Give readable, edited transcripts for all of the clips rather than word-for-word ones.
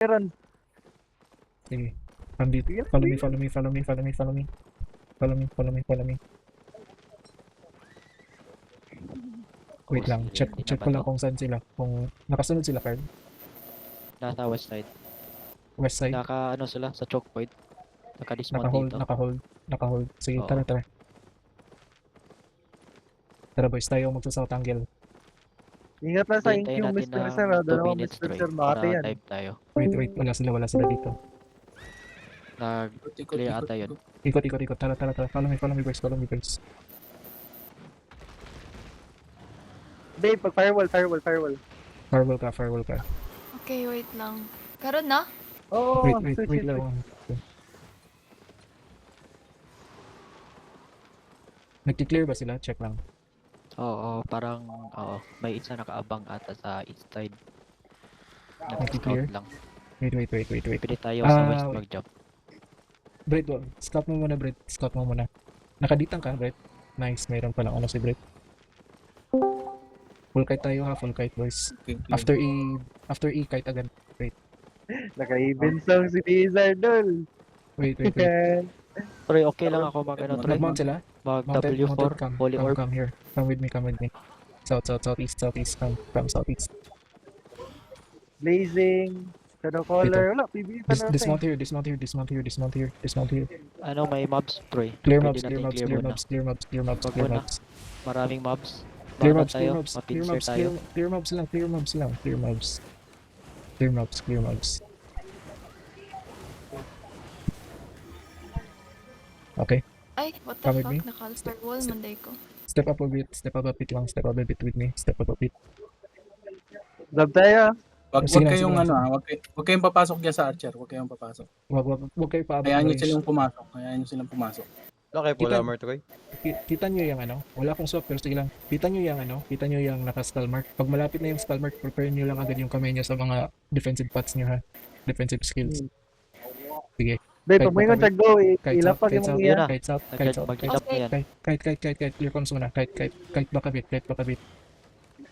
Meron. Sige. Nandito. Follow me, follow me, follow me, follow me, follow me. Follow me, follow me, follow me. Wait lang. Check ko lang kung saan sila. Kung nakasunod sila, Carl. Nasa west side. West side. Ano sila sa choke point. Naka-dismount Naka-hold, dito. naka-hold. Sige, Oo. tara. Tara boys, tayo magsa-south angle. Ingat lang sa Hintayin IQ, natin Mr. ng Sir. 2 Dalawang minutes, Mr. Troy. Sir, makati Para yan. dive tayo. Wait, wala sila dito. Nag-clear ata yun. Ikot. Tara. Follow me boys. Babe, pag firewall. Firewall ka. Okay, wait lang. Karon na? Oh, Wait lang. Nag-clear ba sila? Check lang. Oo, parang, may isa nakaabang ata sa east side. Nag-clear? Nag-scout lang. Wait. Pwede tayo sa west wait. mag-jump. Brett, scout mo muna. Nakaditang ka, Brett. Nice, mayroon palang ano si Brett. Full kite tayo ha, full kite boys. After E, kite agad. Naka-even song si Blizzard dol. Wait. Troy, okay lang ako mag-ano, Troy. Mag-mount sila? Mag-W4, Mounted, Holy Orb. come here. Come with me. Southeast. Come southeast. Blazing. Shadow Caller. Wala, PB pa natin. Dismount here. Ano, may mobs, Troy. Clear Pwede mobs. natin clear muna. Wag muna. Maraming mobs. Clear Baka mobs. tayo, mapincer tayo. Clear mobs. Okay, Ay, what the Come with fuck? me. Naka-firewall, manday ko. step up a bit with me. Step up a bit. Love tayo. Wag Sige lang, kayong sige lang. wag kayong papasok diyan sa Archer, wag kayong papasok. Wag kayo paabot Hayaan ng niyo range. silang pumasok. Okay, full Kita- armor to kay. Kita nyo yung ano, wala akong swap pero sige lang. Kita nyo yung naka-skull mark. Pag malapit na yung skull mark, prepare nyo lang agad yung kamay nyo sa mga defensive pots nyo ha. Defensive skills. Sige. Babe, Kahit pag may baka- kong go, Kahit ilapag yung mga yan. Kite south. Mag-jump na yan. Kite. Clear comms muna. Kite back a bit.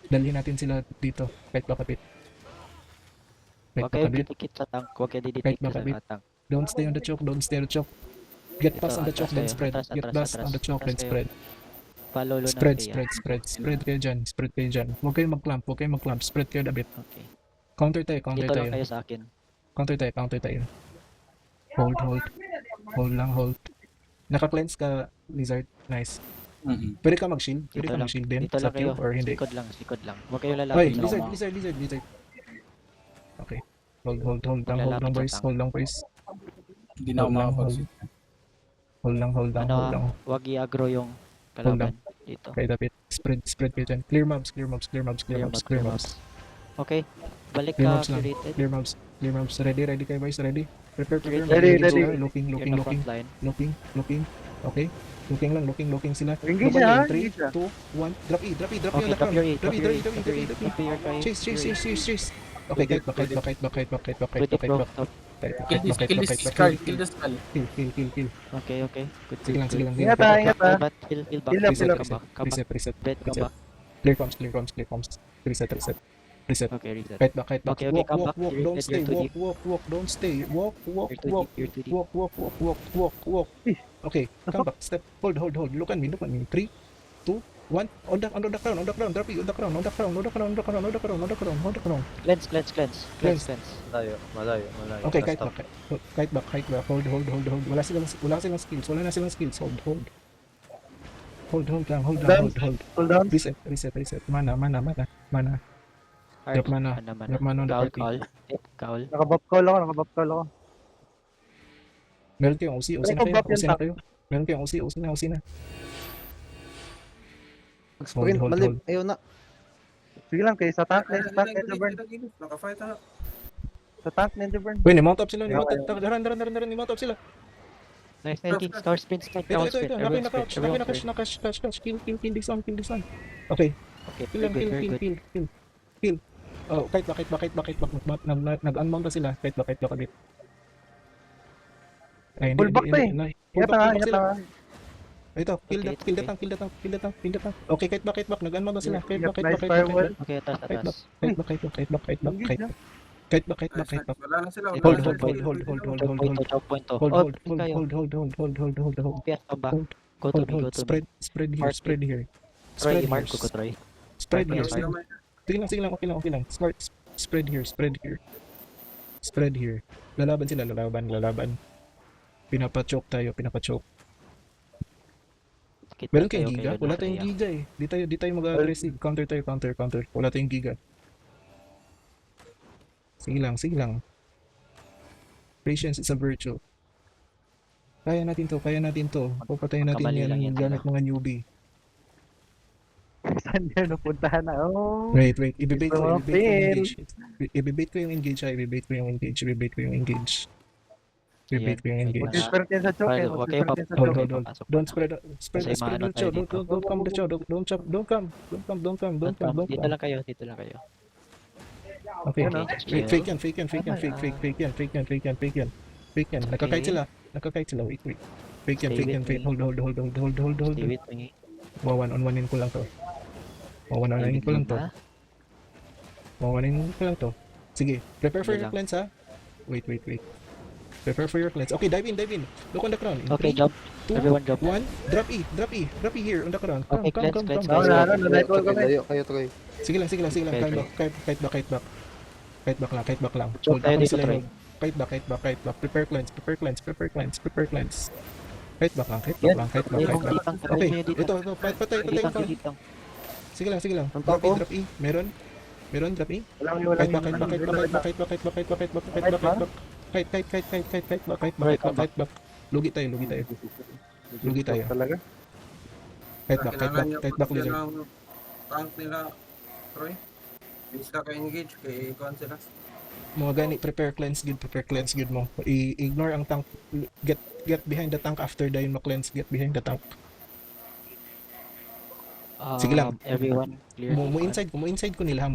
Dalhin natin sila dito. Kite back a bit. Huwag kayo didikit sa tank. Huwag kayo didikit Kahit baka sa bit. tank. Don't stay on the choke. Get Ito, past on the choke, then atras spread. kayo. Get past on the choke, then Atras kayo. spread. Follow na Spread kayo. Spread kayo dyan. Huwag kayong mag-clamp. Spread kayo a bit. Okay. Counter tayo. Dito lang kayo sa akin. Counter tayo. Hold. Naka-cleanse ka, Lizard. Nice. Pwede ka mag-shield Dito lang. din Dito sa lang kayo. tube or hindi. Likod lang. Huwag kayo Oy, lalapit. Lizard. Okay. Hold lang boys. Hindi na ako makapag-shoot. Hold lang. Ano, huwag i-aggro yung kalaban. Dito. Kaya dapat spread kayo dyan. Clear mobs. Okay. Balik Clear ka, mobs lang. curated. Clear mobs. Ready kayo boys, ready? Prepare. Ready. Looking. You're the front line. Looking. Okay. Looking sila. Engage Look na, on you in 3, engage na. 2, 1. Drop E Okay, on the drop ground. your E. Drop E. Chase. Okay, kite back. Pwede pro. Top. Kill this skull. Kill. Okay. Good. Sige lang. Ingat ha. But heal back. Heal up, heal up. Come back. Reset. Dead, come back. Clear comms. Reset. Okay, reset. Kite back. Okay, come back. Walk. You're Don't dead, stay. you're too deep. Walk. Don't stay. Walk. You're too deep. Walk. Okay, come back. Step. Hold. Look at me. 3, 2, 1. On the ground. Drop it. On the ground. Cleanse. Malayo. Okay, Last kite stop. back. Hold. Wala silang skills. Hold lang. Hold. Cool down. Reset. Mana. Drop mana. Drop mana on the party. Kaul. Nakabop call ako. Meron kayong OC na kayo. Meron kayong OC na. Hold. Ayaw na. Sige lang, kayo sa tank ninja burn. Sa tank ninja burn. Wait, ni-mount up sila. Ni-mount up sila. Nice, King. Star sprint. Ito. Nakash. Kill this one. Okay. Okay, Kill lang, very good. kill. Oh, kite back. Nag-unmount na sila. Kite back a bit. Ay, Pull back pa eh. Pull back sila. ha. Ito, kill Okay, the tank. Okay, kite back. Nag-unmount na sila. Kite back. Nice firewall. Okay, atas. Kite back. Engage na. Kahit ba, kahit ba, kahit ba. Wala na sila. Hold, Choke hold, point. hold, hold, hold, hold, Choke hold, point hold. to, choke point to. Hold, Oh, hold, hold, kayo. hold, hold, hold, hold, hold, hold, hold. PS pa ba? Hold, Go to hold, me, go hold. to me. Spread, spread here, Mark spread here. Troy, Spread here. i-mark ko ko, Troy. Spread Mark here, ko, spread. Sige lang, okay lang, okay lang. Spread here, spread here. Spread here. Lalaban sila, lalaban. Pinapachoke tayo, pinapachoke. Kita Meron kayong kayo kay giga? Lord Wala of tayong Freya. giga eh. Di tayo mag-aggressive. Counter tayo, counter. Wala tayong giga. Sige lang. Patience is a virtue. Kaya natin to. Papatayin natin Magkamali lang yan yan gamit sila. mga newbie. Saan yan napuntahan na? Oh. Wait. Ibibait ko yung Fail. engage. Ibibait ko yung engage. Ibibait ko yung engage. Ayan. Mag-disperse yan sa choke eh. Huwag kayo Mag-disperse yan sa Hold. choke. papasok Don't na. spread Kasi maano the tayo chow. dito. Don't come the chow. Don't come. Dito lang kayo, dito lang kayo. Okay. Ano? Wait, fake yan. Nakakait sila. Wait. Fake yan. Hold. Stay with me. One-on-one-in ko lang to. One-on-one-in ko lang to. Sige, prepare for Sige your lang. cleanse ha. Wait. Prepare for your cleanse. Okay, dive in. Look on the ground. In Okay, 3, jump. 2, Everyone jump. 1. Drop E here on the ground. Come. Okay, cleanse. Ako na, nag-nightwall kami. Layo kayo, Troy. Sige lang. Okay. Kite back lang. Choke tayo Ako dito, sila Troy. yung- Kite back. Prepare cleanse. Kite back lang. Okay, ito. Patay ka. Sige lang. Drop E. Meron, drop E. Kite back. Kite back. Lugi tayo. Talaga? Kite back leader. Tank nila, Troy. Hindi sila ka-engage, kay Icon sila. Mga gani, prepare cleanse good mo. Ignore ang tank. Get behind the tank after dahil ma-cleanse. Get behind the tank. Sige lang. Everyone clear. Mo inside ko nila.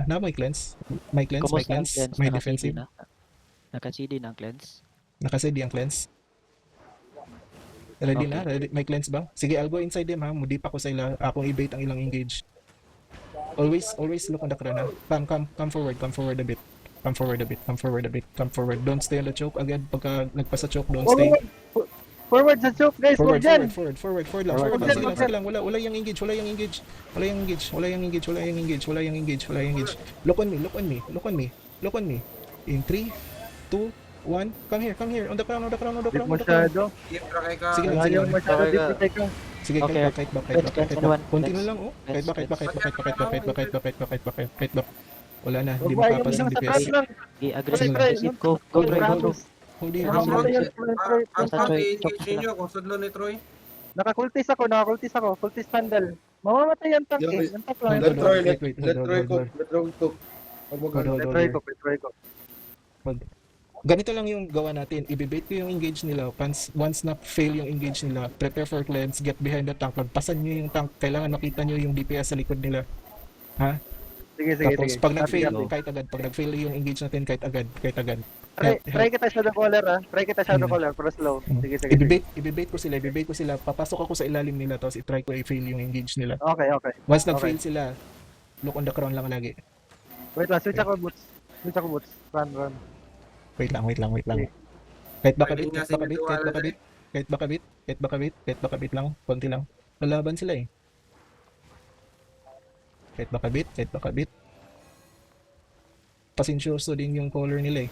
Na may cleanse. May cleanse. Kumusta ang cleanse? May Naka-CD defensive. na? Naka-CD na ang cleanse? Nakasid ang cleanse. Ready na? May cleanse ba? Sige, I'll go inside them ha. Mudi pa ko sa ila. Akong i-bait ang ilang engage. Always look on the crown ha. Come forward a bit. Come forward. Don't stay on the choke agad. Pagka nagpasa choke, don't stay. Forward sa choke guys, huwag dyan. Forward lang. Sige lang. Wala yung engage. Look on me. In 3, 2, 1. Come here. On the crown. Deep masyado. Keep track ka. Sige lang. Ayaw masyado Okay, deep protect ka. Sige, Okay. kite back. Anyone? Konti na Let's- lang, oh. Kite back. Kite back. Wala na, Huwag hindi ba, ayaw makapas lang ng sa DPS. taas lang. Okay, aggressive. Sige lang. Aggressive. Go, Troy. Go. Hold here. Nakakultis Ang Basta tank Troy, i-engage choke sila. ninyo kung sudlo ni Troy. Nakakultis ako. Kultis sandal. Mamamatay yung tank eh. Yung tank lang. Let Troy, Wait, let Troy cook. Try ko. Ganito lang yung gawa natin. I-bait ko yung engage nila. Once na fail yung engage nila, prepare for cleanse, get behind the tank. Pagpasan nyo yung tank, kailangan makita nyo yung DPS sa likod nila. Ha? Sige. Tapos pag nag-fail, Go. kahit agad. Pag nag-fail yung engage natin, kahit agad. Try kita shadow caller Try kita shadow caller pero slow. Sige. I-bait ko sila. Papasok ako sa ilalim nila, tapos i-try ko i-fail yung engage nila. Okay. Once nag-fail sila, look on the crown lang lagi. Wait lang, switch ako boots. Run. Wait lang. Kahit baka bit lang. Konti lang. Lalaban sila eh. Kahit baka bit. Pasensyoso din yung color nila eh.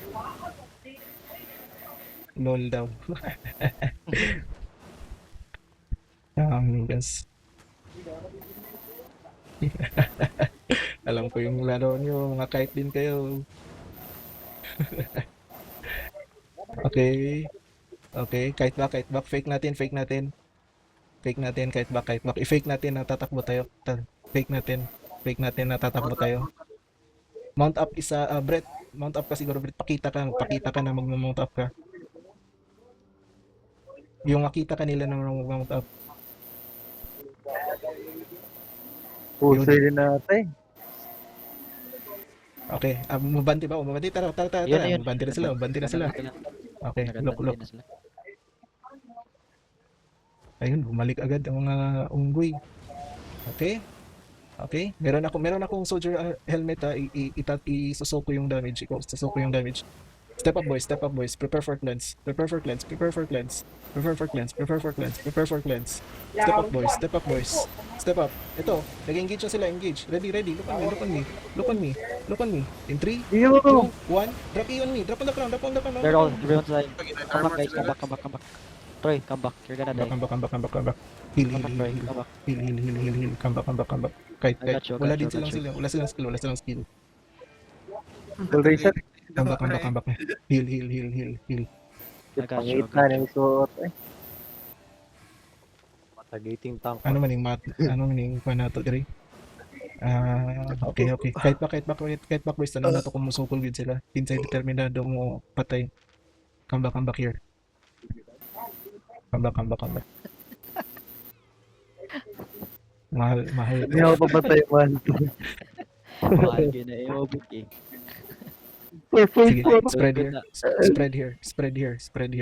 LOL daw. Yes. Alam ko yung laro nyo, mga kahit din kayo. Okay, kahit back. Fake natin. Kahit back. I-fake natin na tatakbo tayo. Fake natin na tatakbo tayo. Mount up isa, Brett. Mount up ka siguro, Brett. Pakita ka na mag-mount up ka. Yung makita ka nila na mag-mount up. Puso din natin. Okay, mabanti ba? Tara. Yun. Mabanti na sila. Okay, look. Na sila. Ayun, bumalik agad ang mga unggoy. Okay. Okay? Meron akong soldier helmet isusok ko yung damage. Susok ko yung damage. Step up boys, step up boys. Prepare for cleanse. Prepare for cleanse. Prepare for cleanse. Prepare for cleanse. Prepare for cleanse. Prepare for cleanse. Step up boys, step up boys. Step up. Ito, nag-engage na sila, engage. Ready, ready. Look on me, look on me. Look on me. Look on me. In 3, Yo! 2, 1. Drop E on me. Drop on the ground. Drop on the ground. They're all, everyone's dying. Pag Come back armor guys, sila. come back. Troy, come back. You're gonna die. Come back. Heal, heal, Come back, heal, Troy. heal. Come back. Heal. Come back. Kahit, I got you, wala I din got you, silang I got you. skill, wala silang skill. Full reset. Come back. Heal. I got you. Pangit na yung suot eh. Matagating tank. Ano man yung panato diri? Okay. Kahit back boys, tanong na to kung musukol gid sila. Inside determinado mo patay. Come back here. Come back. Mahal. Hindi ako papatay man. Mahal yun na AOBK. Sige,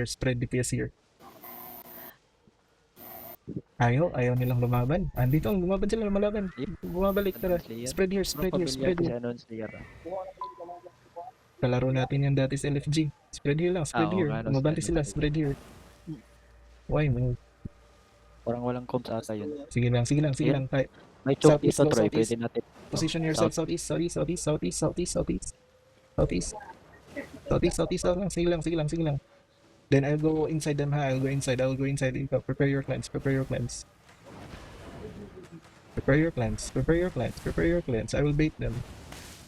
spread DPS here. Ayaw nilang lumaban. Andito, lumaban sila, lumalaban. Bumabalik, tara. Spread here. Kalaro natin yan dati sa LFG. Spread here lang, spread Oo, here. nga, no, Bumabalik sila, spread. spread here. Why mo? Parang walang comms ata yun. Sige lang. Kahit May choke Southeast, dito, Troy. southeast. Pwede natin. position yourself southeast lang. Sige lang. Then I'll go inside them ha. I'll go inside. Ikaw, prepare your clans. Prepare your clans. I will bait them.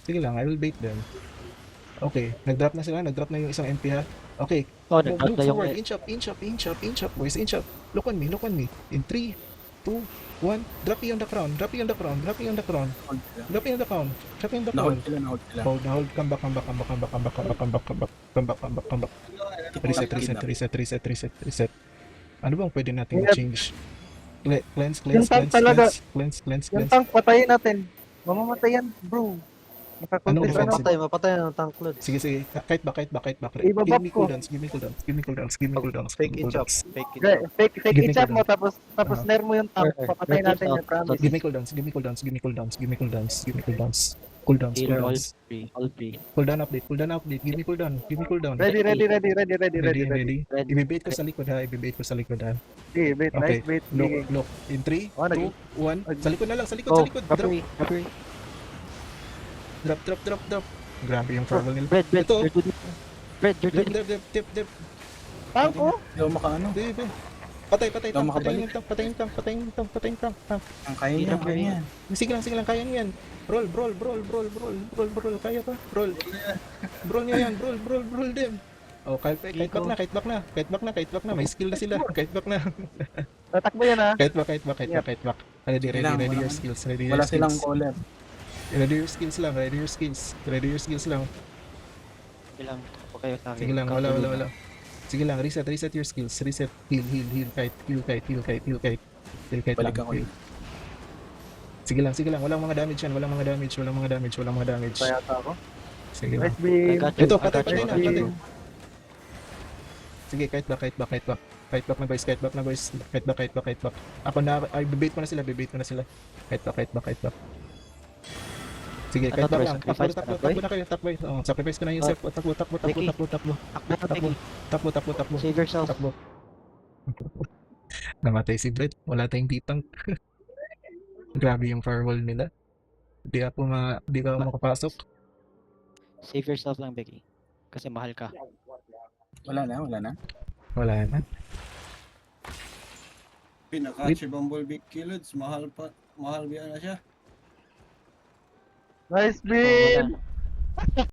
Sige lang, I will bait them. Okay, nag-drop na sila. Nag-drop na yung isang MP ha. Okay, Oh, move nag-drop na yung forward. Inch up, boys. Inch up. Look on me. In 3, 2, 1. Drop you on the crown. Hold sila. Nahold sila. Hold. Come back. Reset. Ano bang pwede natin change? Cleanse. Yung tank talaga. Cleanse. Yung tank, patayin natin. Mamamatay yan, bro. Anong Nakakuntis na. defensive? Mapatay ng tank load. Sige. Kahit back. Ibabab ko. Give me cooldowns. Fake inch up. Fake Give me itch up mo, cooldown. tapos nerf mo yung tank. Papatay natin yung promise. Give me cooldowns. healer, all free. Cooldown update. Give me cooldown. Ready. Ready. Ibibait ko sa likod ha. Okay, bait, Okay. nice bait. Look. In 3, Oh, 2, 1. Sa likod na lang. Sa likod. Oh, Drop. referee. Drop. Grabe yung firewall nila. Brad, Ito. you're good. Brad, you're good. Dip. Tank ko? Hindi ako makaano. Dip. Patay Ikaw makabalik. tank. Patay yung tank. Ang kaya niya. Sige lang, kaya niyan. Roll. Kaya pa. Roll niya yan. Roll them. Oh, kahit back na. May skill na sila. Kahit back na. Tatakbo yan ha. Kahit back. Ready your skills. Wala silang caller. Ready your skills lang. Ilang po kayo sa akin. Sige lang, wala. Sige lang, reset your skills. Reset, heal, kite. Balik ako yun. Sige lang. Walang mga damage yan. Walang mga damage. Kaya ako. Sige lang. Nice beam. Ito, patay na. Sige, kite back. Kite back na boys. Ako na, ay, bibait ko na sila. Kite back. Sige, Ano, kite back Troy, lang. sacrifice ka na, Troy? Takbo na kayo. Oh, sacrifice ko na yung self. Takbo. Save yourself. Takbo. Namatay si Brett. Wala tayong ditang. Grabe yung firewall nila. Di ako makapasok. Save yourself lang, Becky. Kasi mahal ka. Wala na. Wala na. Pinaka-si Bumblebee Kilods, mahal biya na siya. Nice Oh, beam. wala.